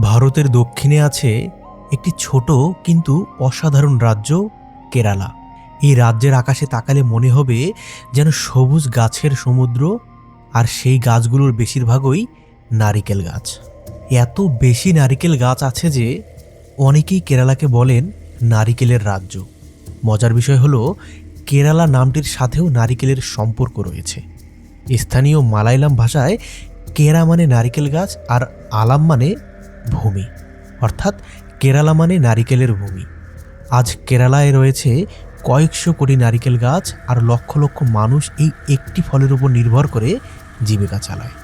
ভারতের দক্ষিণে আছে একটি ছোট কিন্তু অসাধারণ রাজ্য কেরালা। এই রাজ্যের আকাশে তাকালে মনে হবে যেন সবুজ গাছের সমুদ্র, আর সেই গাছগুলোর বেশিরভাগই নারিকেল গাছ। এত বেশি নারিকেল গাছ আছে যে অনেকেই কেরালাকে বলেন নারিকেলের রাজ্য। মজার বিষয় হলো কেরালা নামটির সাথেও নারিকেলের সম্পর্ক রয়েছে। স্থানীয় মালায়ালাম ভাষায় কেরা মানে নারিকেল গাছ আর আলাম মানে ভূমি, অর্থাৎ কেরালা মানে নারিকেলের ভূমি। আজ কেরালায় রয়েছে কয়েকশো কোটি নারিকেল গাছ, আর লক্ষ লক্ষ মানুষ এই একটি ফলের উপর নির্ভর করে জীবিকা চালায়।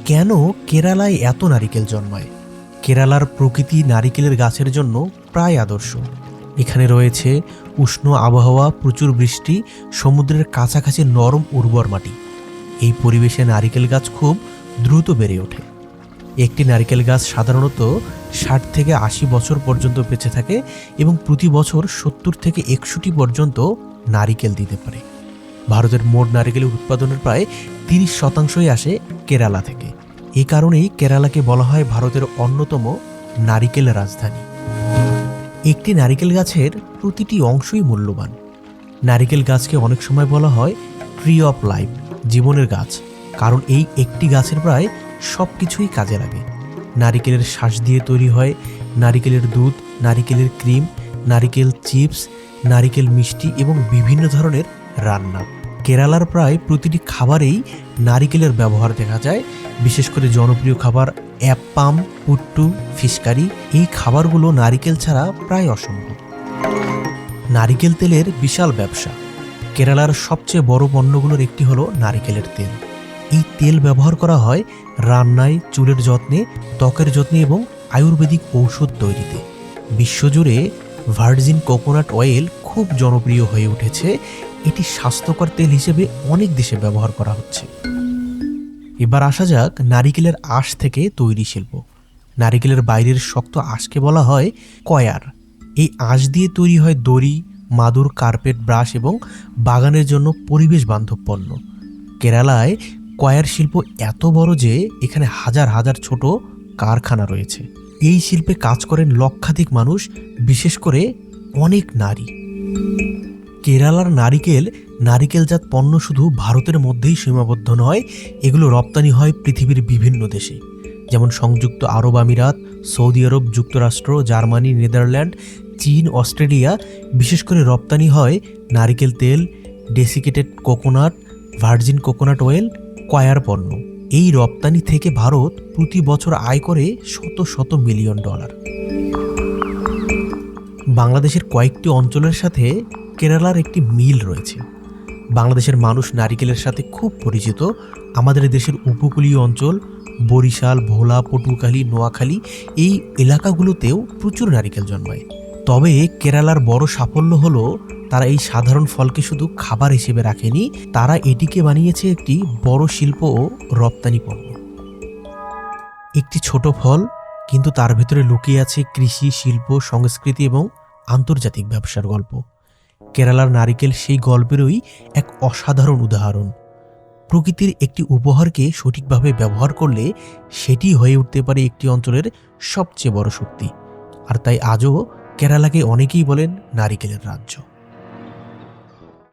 কেন কেরালায় এত নারিকেল জন্মায়? কেরালার প্রকৃতি নারিকেলের গাছের জন্য প্রায় আদর্শ। এখানে রয়েছে উষ্ণ আবহাওয়া, প্রচুর বৃষ্টি, সমুদ্রের কাছাকাছি নরম উর্বর মাটি। এই পরিবেশে নারিকেল গাছ খুব দ্রুত বেড়ে ওঠে। একটি নারিকেল গাছ সাধারণত 60 থেকে 80 বছর পর্যন্ত বেঁচে থাকে এবং প্রতি বছর 70 থেকে 61 পর্যন্ত নারিকেল দিতে পারে। ভারতের মোট নারিকেলের উৎপাদনের প্রায় 30% আসে কেরালা থেকে। এই কারণেই কেরালাকে বলা হয় ভারতের অন্যতম নারিকেল রাজধানী। একটি নারিকেল গাছের প্রতিটি অংশই মূল্যবান। নারিকেল গাছকে অনেক সময় বলা হয় ট্রি অফ লাইফ, জীবনের গাছ, কারণ এই একটি গাছের প্রায় সব কিছুই কাজে লাগে। নারিকেলের শ্বাস দিয়ে তৈরি হয় নারিকেলের দুধ, নারিকেলের ক্রিম, নারিকেল চিপস, নারিকেল মিষ্টি এবং বিভিন্ন ধরনের রান্না। কেরালার প্রায় প্রতিটি খাবারেই নারিকেলের ব্যবহার দেখা যায়। বিশেষ করে জনপ্রিয় খাবার অ্যাপ্পাম, পুট্টু, ফিশ কারি, এই খাবারগুলো নারিকেল ছাড়া প্রায় অসম্ভব। নারিকেল তেলের বিশাল ব্যবসা। কেরালার সবচেয়ে বড় পণ্যগুলোর একটি হলো নারিকেলের তেল। এই তেল ব্যবহার করা হয় রান্নায়, চুলের যত্নে, ত্বকের যত্নে এবং আয়ুর্বেদিক ঔষধ তৈরিতে। বিশ্বজুড়ে ভার্জিন কোকোনাট অয়েল খুব জনপ্রিয় হয়ে উঠেছে। এটি স্বাস্থ্যকর তেল হিসেবে অনেক দেশে ব্যবহার করা হচ্ছে। এবার আসা যাক নারিকেলের আঁশ থেকে তৈরি শিল্প। নারিকেলের বাইরের শক্ত আঁশকে বলা হয় কয়ার। এই আঁশ দিয়ে তৈরি হয় দড়ি, মাদুর, কার্পেট, ব্রাশ এবং বাগানের জন্য পরিবেশ বান্ধব পণ্য। কেরালায় কয়ার শিল্প এত বড় যে এখানে হাজার হাজার ছোট কারখানা রয়েছে। এই শিল্পে কাজ করেন লক্ষাধিক মানুষ, বিশেষ করে অনেক নারী। কেরালার নারিকেলজাত পণ্য শুধু ভারতের মধ্যেই সীমাবদ্ধ নয়, এগুলো রপ্তানি হয় পৃথিবীর বিভিন্ন দেশে, যেমন সংযুক্ত আরব আমিরাত, সৌদি আরব, যুক্তরাষ্ট্র, জার্মানি, নেদারল্যান্ড, চীন, অস্ট্রেলিয়া। বিশেষ করে রপ্তানি হয় নারিকেল তেল, desiccated coconut, virgin coconut oil, choir পণ্য। এই রপ্তানি থেকে ভারত প্রতি বছর আয় করে শত শত মিলিয়ন ডলার। বাংলাদেশের কয়েকটি অঞ্চলের সাথে কেরালার একটি মিল রয়েছে। বাংলাদেশের মানুষ নারিকেলের সাথে খুব পরিচিত। আমাদের দেশের উপকূলীয় অঞ্চল বরিশাল, ভোলা, পটুয়াখালী, নোয়াখালী, এই এলাকাগুলোতেও প্রচুর নারিকেল জন্মায়। তবে কেরালার বড় সাফল্য হলো তারা এই সাধারণ ফলকে শুধু খাবার হিসেবে রাখেনি, তারা এটিকে বানিয়েছে একটি বড় শিল্প ও রপ্তানি পণ্য। একটি ছোট ফল, কিন্তু তার ভেতরে লুকিয়ে আছে কৃষি, শিল্প, সংস্কৃতি এবং আন্তর্জাতিক ব্যবসার গল্প। কেরালার নারিকেল সেই গল্পেরই এক অসাধারণ উদাহরণ। প্রকৃতির একটি উপহারকে সঠিকভাবে ব্যবহার করলে সেটি হয়ে উঠতে পারে একটি অঞ্চলের সবচেয়ে বড় শক্তি। আর তাই আজও কেরালাকে অনেকেই বলেন নারিকেলের রাজ্য।